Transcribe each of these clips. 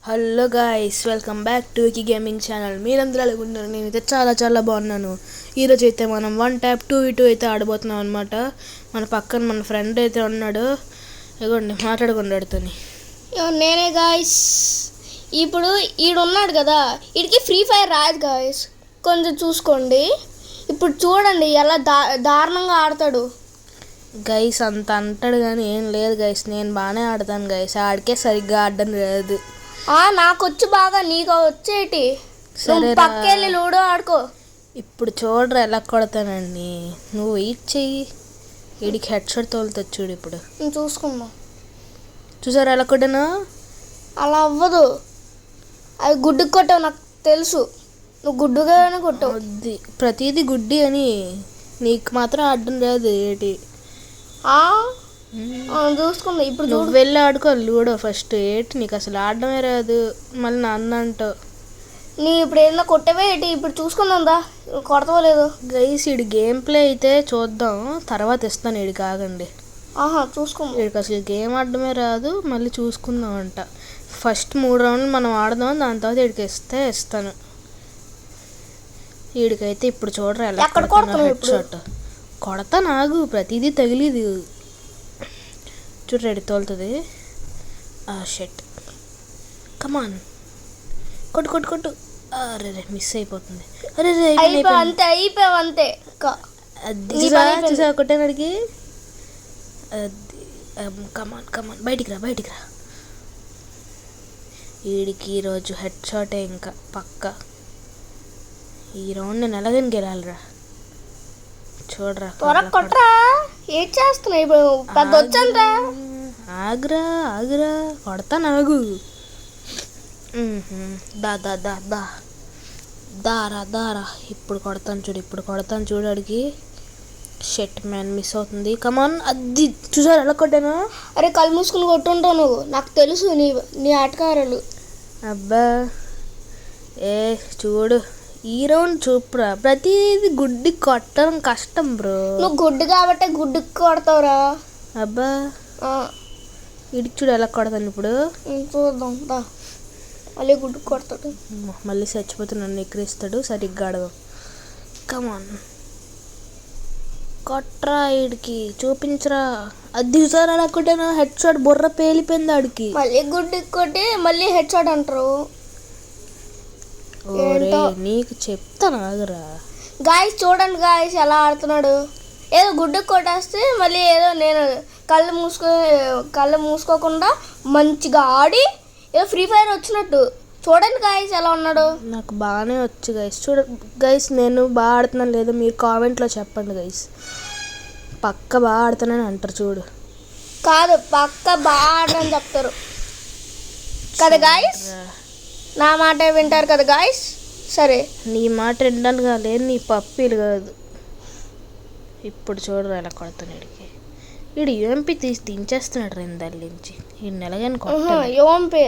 Hello guys, welcome back to Vicky gaming channel. మీరందరూ ఎలాగున్నారు? నేనైతే చాలా బాగున్నాను. ఈరోజు అయితే మనం 1 ట్యాప్ 2v2 అయితే ఆడబోతున్నాం అనమాట. మన పక్కన మన ఫ్రెండ్ అయితే ఉన్నాడు. ఇగోండి, మాట్లాడుకోండి ఆడుతోని. నేనే గాయస్. ఇప్పుడు ఈడున్నాడు కదా, వీడికి ఫ్రీ ఫైర్ రాదు గాయస్, కొంచెం చూసుకోండి. ఇప్పుడు చూడండి ఎలా దారుణంగా ఆడతాడు. గైస్ అంత అంటాడు కానీ ఏం లేదు గైస్, నేను బాగానే ఆడతాను గైస్. ఆడికే సరిగ్గా ఆడడం లేదు. నాకు వచ్చి బాగా, నీకు వచ్చేటి. సరే పక్కెళ్ళి లూడో ఆడుకో. ఇప్పుడు చూడరా ఎలా కొడతానండి. నువ్వు వెయిట్ చెయ్యి. వీడికి హెడ్ షాట్ తోలుతుంది చూడు. ఇప్పుడు చూసుకుందాం. చూసారా ఎలా కొట్టాను? అలా అవ్వదు, అది గుడ్డుకు కొట్టావు నాకు తెలుసు. నువ్వు గుడ్డుగానే కొట్టావు. ప్రతిదీ గుడ్డి అని నీకు మాత్రం ఆడడం రాదు ఏంటి? చూసుకుందా. ఇప్పుడు నువ్వు వెళ్ళి ఆడుకో లూడో ఫస్ట్. ఏంటి నీకు అసలు ఆడడమే రాదు, మళ్ళీ నన్ను అంటావు. నీ ఇప్పుడు ఏదైనా కొట్టవే ఏంటి? ఇప్పుడు చూసుకుందా కొడతావో లేదు. గైస్ వీడి గేమ్ ప్లే అయితే చూద్దాం, తర్వాత ఇస్తాను. వీడికి ఆగండి. చూసుకుందాం. వీడికి అసలు గేమ్ ఆడడమే రాదు, మళ్ళీ చూసుకుందాం అంట. ఫస్ట్ 3 రౌండ్లు మనం ఆడదాం, దాని తర్వాత వీడికి ఇస్తాను. వీడికైతే ఇప్పుడు చూడరా ఎలా హెడ్ షాట్ కొడతా. నాకు ప్రతిదీ తగిలిది చూడు. రెడీ తోలుతుంది. షెట్, కమాన్, కొట్టు. అరే మిస్ అయిపోతుంది. అరే అయిపోయావు అంతే. చూసా కొట్టానడికి. కమాన్ బయటికి రా. వీడికి ఈరోజు హెడ్ షాటే ఇంకా పక్కా. ఈ రౌండ్ నేను ఎలాగని గెలాలిరా. చూడరా కొట్రా. ఏం చేస్తున్నావు ఇప్పుడు? పెద్ద వచ్చానరా. ఆగురా కొడతా. నాగు దారా ఇప్పుడు కొడతాను చూడు. అడిగి షెట్ మ్యాన్ మిస్ అవుతుంది. కమాన్. అది చూసారు ఎలా కొట్టాను? అరే కళ్ళు మూసుకుని కొట్టుంటావు నువ్వు, నాకు తెలుసు నీ ఆటకారాలు. అబ్బా చూడు, ఈ రౌండ్ చూపురా. ప్రతిదీ గుడ్డి కొట్టడం కష్టం బ్రో. నువ్వు గుడ్డు కాబట్టి గుడ్డుకి కొడతావురా. అబ్బా ఇడికి చూడు ఎలా కొడతాను ఇప్పుడు. చూద్దాం. మళ్ళీ గుడ్డుకు కొడతాడు. మళ్ళీ చచ్చిపోతే నన్ను ఎక్కిరిస్తాడు. సరిగ్గా ఆడదాం. కమాన్ కొట్రా. వీడికి చూపించరా. అది చూసారా ఎలా కొట్టాను? హెడ్ షాట్ బుర్ర పేలిపోయింది ఆడికి. మళ్ళీ గుడ్డుకి కొట్టి మళ్ళీ హెడ్ షాట్ అంటారు. నీకు చెప్తాను ఆగరా. గాయస్ చూడండి గాయస్ ఎలా ఆడుతున్నాడు. ఏదో గుడ్డుకు కొట్టేస్తే మళ్ళీ ఏదో నేను కళ్ళు మూసుకోకుండా మంచిగా ఆడి ఏదో ఫ్రీ ఫైర్ వచ్చినట్టు. చూడండి గాయస్ ఎలా ఉన్నాడు. నాకు బాగానే వచ్చు గైస్. గైస్ నేను బాగా ఆడుతున్నాను లేదో మీరు కామెంట్లో చెప్పండి గైస్. పక్క బాగా ఆడుతున్నాను అంటారు చూడు. కాదు, పక్క బాగా ఆడని చెప్తారు కదా గాయస్. నా మాట వింటారు కదా గాయస్. సరే నీ మాట వినడానికి కాలేదు, నీ పప్పీలు కాదు. ఇప్పుడు చూడరు ఎలా కొడతాను. వీడు యూఎంపీ తీసి దించేస్తున్నాడు రెండేళ్ళ నుంచి. ఈ నెలగాని యూఎంపీ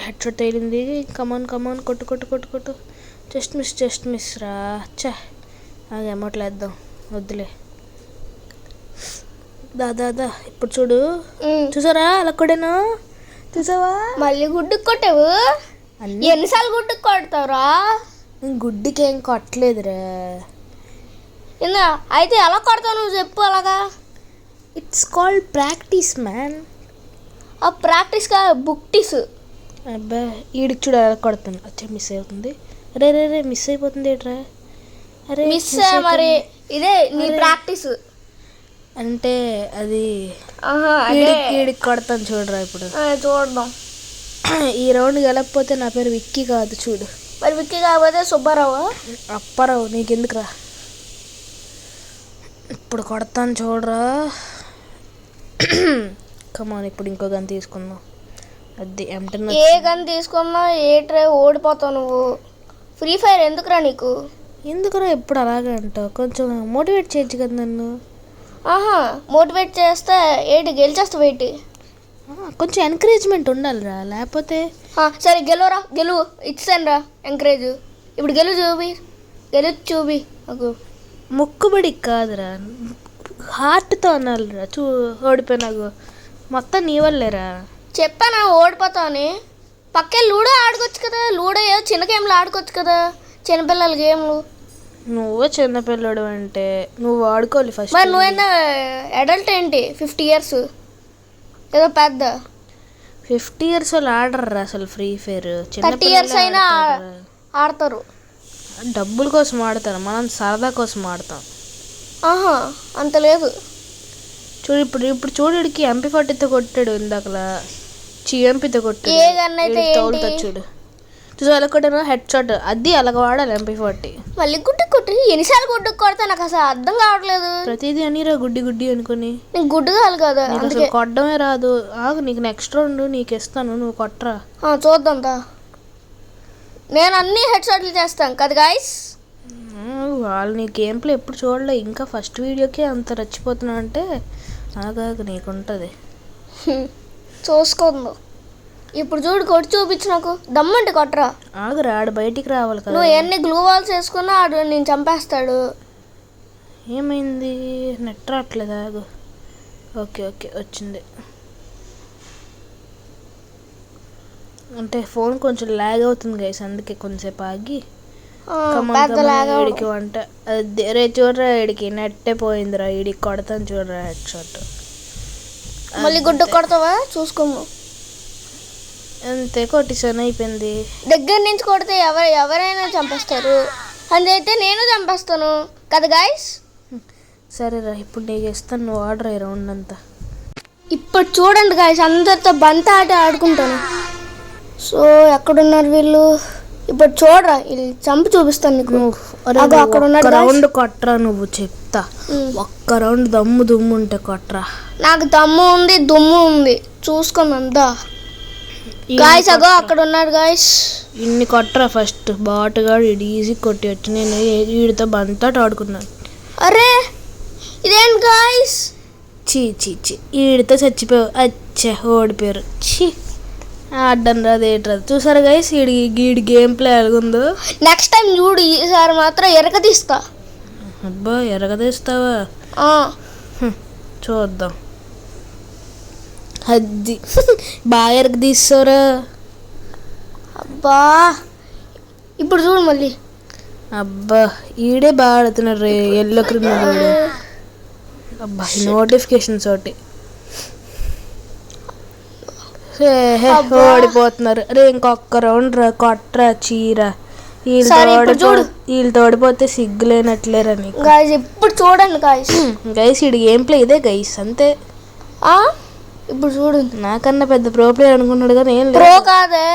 హెడ్ షాట్ తగిలింది. కమాన్ కొట్టు. జస్ట్ మిస్ రా. అది అమౌంట్లు వేద్దాం, వద్దులే. దా ఇప్పుడు చూడు. చూసారా అలా కొడాను? చూసావా? మళ్ళీ గుడ్డుకు కొట్టావు. ఎన్నిసార్లు గుడ్డుకు కొడతావురా? గుడ్డికి ఏం కొట్టలేదురా. అయితే ఎలా కొడతావు నువ్వు చెప్పు. అలాగా ఇట్స్ కాల్డ్ ప్రాక్టీస్ మ్యాన్. ఆ ప్రాక్టీస్ కా బుక్టీస్. అబ్బా ఈడికి చూడు ఎలా కొడతాను. మిస్ అవుతుంది. రే మిస్ అయిపోతుంది ఏంట్రా? అరే మిస్ మరి ఇదే నీ ప్రాక్టీస్ అంటే. అది ఈడికి కొడతాను చూడరా. ఇప్పుడు చూద్దాం. ఈ రౌండ్ గెలకపోతే నా పేరు విక్కీ కాదు చూడు. మరి విక్కీ కాకపోతే సుబ్బారావు. అప్పారావు నీకెందుకురా. ఇప్పుడు కొడతాను చూడరా. కమాన్ ఇప్పుడు ఇంకో గన్ తీసుకుందాం. అది ఏ గన్ తీసుకున్నా ట్రై ఓడిపోతావు నువ్వు. ఫ్రీ ఫైర్ ఎందుకురా నీకు? ఎందుకురా ఎప్పుడు అలాగే అంటావు? కొంచెం మోటివేట్ చేయొచ్చు కదా నన్ను. మోటివేట్ చేస్తే గెలిచేస్తావు ఏంటి? కొంచెం ఎంకరేజ్మెంట్ ఉండాలిరా, లేకపోతే. సరే గెలువు ఇచ్చాను రా ఎంకరేజ్. ఇప్పుడు చూపి నాకు. మొక్కుబడి కాదురా, హార్ట్తో అనాలిరా. ఓడిపోయినాకు మొత్తం నీ వల్లేరా. చెప్పానా ఓడిపోతావని. పక్కే లూడో ఆడుకోవచ్చు కదా, లూడో ఏదో చిన్న గేమ్లు ఆడుకోవచ్చు కదా, చిన్నపిల్లల గేమ్లు. నువ్వు చిన్నపిల్లడు అంటే నువ్వు ఆడుకోవాలి ఫస్ట్. మరి నువ్వేందా అడల్ట్ ఏంటి 50 years ఏదో పెద్ద 50 years వాళ్ళు ఆడరు అసలు ఫ్రీ ఫైర్. 30 years అయినా ఆడతారు. డబ్బుల కోసం ఆడతారు, మనం సరదా కోసం ఆడతాం. ఆహా అంత లేదు. చూడు ఇప్పుడు చూడు ఇడికి MP40తో కొట్టాడు ఇందాకలా. ఎంపీతో కొట్టాడు. ఏ గన్ అయితే తోలుతా చూడు. చూసి అలా కొట్టాను హెడ్ షాట్. అది అలాగ వాడాలి MP40. మళ్ళీ గుడ్డు కొట్టి ఎన్నిసార్లు గుడ్డు కొడతా నాకు అసలు అర్థం కావట్లేదు. ప్రతిదీ అనిరా గుడ్డి అనుకుని. నీకు గుడ్డు కాదు కదా, నీకు అసలు కొట్టడమే రాదు. ఆగు, నీకు నెక్స్ట్ రౌండ్ నీకు ఇస్తాను, నువ్వు కొట్టరా. చూద్దాం దా. నేను అన్ని హెడ్ షాట్లు చేస్తాను కదా గాయస్. వాళ్ళు నీ గేమ్ ప్లే ఎప్పుడు చూడలే, ఇంకా ఫస్ట్ వీడియోకే అంత రచ్చిపోతున్నా అంటే ఆగాగు నీకుంటుంది. చూసుకుందాం. ఇప్పుడు చూడు కొట్టి చూపించు నాకు, దమ్మంటే కొట్టరా. ఆగురా, ఆడు బయటికి రావాలి కదా. నువ్వు ఎన్ని గ్లూ వాల్స్ వేసుకున్నా ఆడు నేను చంపేస్తాడు. ఏమైంది, నెట్ రావట్లేదు. ఆగు. ఓకే వచ్చింది. అంటే కొంచెం ల్యాగ్ అవుతుంది గైస్, అందుకే కొంచెంసేపు ఆగి ఇడికి వంట రే చూడరా. ఇడికి నెట్టే పోయిందిరా, ఇడికి కొడతాను చూడరా హెడ్ షాట్. మళ్ళీ గుడ్డు కొడతావా చూసుకోము. అంతే కొట్టిసాను, అయిపోయింది. దగ్గర నుంచి కొడితే ఎవరైనా చంపేస్తారు, అందుకైతే నేను చంపేస్తాను కదా గాయస్. సరేరా, ఇప్పుడు నీకు ఇస్తాను, నువ్వు ఆర్డర్ అయ్యి రౌండ్ అంతా. ఇప్పుడు చూడండి గాయస్, అందరితో బంత ఆట ఆడుకుంటాను. సో ఎక్కడున్నారు వీళ్ళు? ఇప్పుడు చూడరా, వీళ్ళు చంపి చూపిస్తాను నీకు. అక్కడ రౌండ్ కొట్టరా నువ్వు, చెప్తా. ఒక్క రౌండ్ దుమ్ము ఉంటే కొట్టరా. నాకు దమ్ము ఉంది, దుమ్ము ఉంది, చూసుకున్నందా గాయస్. అగో అక్కడ ఉన్నారు గాయస్. ఇన్ని కొట్టరా ఫస్ట్. బాటుగా ఈజీ కొట్టి వచ్చి నేను వీడితో బంతాట ఆడుకున్నాను. అరే ఇదేంటి గాయస్, చీ వీడితో చచ్చిపోయావు. అచ్చా ఓడిపోయారు. చీ ఆడ్డం రాదేట్రా. చూసారా గైస్ వీడి గేమ్ ప్లే ఎలాగుందో. నెక్స్ట్ టైం చూడు, ఈసారి మాత్రం ఎరగదీస్తా. అబ్బా ఎరగదీస్తావా? చూద్దాం. అది బాగా ఎరగదీస్తారా. అబ్బా ఇప్పుడు చూడు మళ్ళీ. అబ్బా ఈడే బాగా ఆడుతున్నాడు రే, ఎల్లో క్రిమినల్. అబ్బా నోటిఫికేషన్స్ ఒకటి ఓడిపోతున్నారు. రే ఇంకొక రౌండ్ రా, కొట్రా చీర. వీళ్ళు తోడిపోతే సిగ్గులేనట్లేరా నీకు. ఇప్పుడు చూడండి గైస్ వీడి గేమ్ ప్లే ఇదే గైస్, అంతే. ఇప్పుడు చూడు, నాకన్నా పెద్ద ప్రో ప్లేయర్ అనుకున్నాడు కానీ ఏం ప్రో కాదే,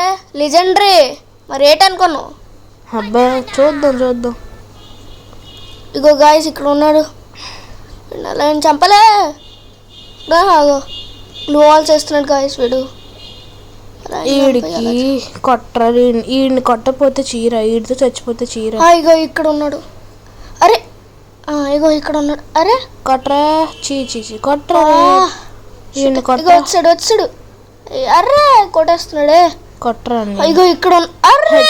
లెజెండరీ. మరి ఏంటనుకున్నావు? అబ్బా చూద్దాం. ఇగో గాయస్ ఇక్కడ ఉన్నాడు. అలా చంపలే. గ్లూ వాల్స్ వేస్తున్నాడు గాయస్ వీడు. వీడికి కొట్టరా, వీడిని కొట్టపోతే చీర, వీడితో చచ్చిపోతే చీర. ఇగో ఇక్కడ ఉన్నాడు. అరే ఇగో ఇక్కడ ఉన్నాడు. అరే కొట్టరా. చీ కొట్టరా. వచ్చాడు. అర్రే కొట్టేస్తున్నాడే. కొట్టరా. ఇగో ఇక్కడ. అర్రే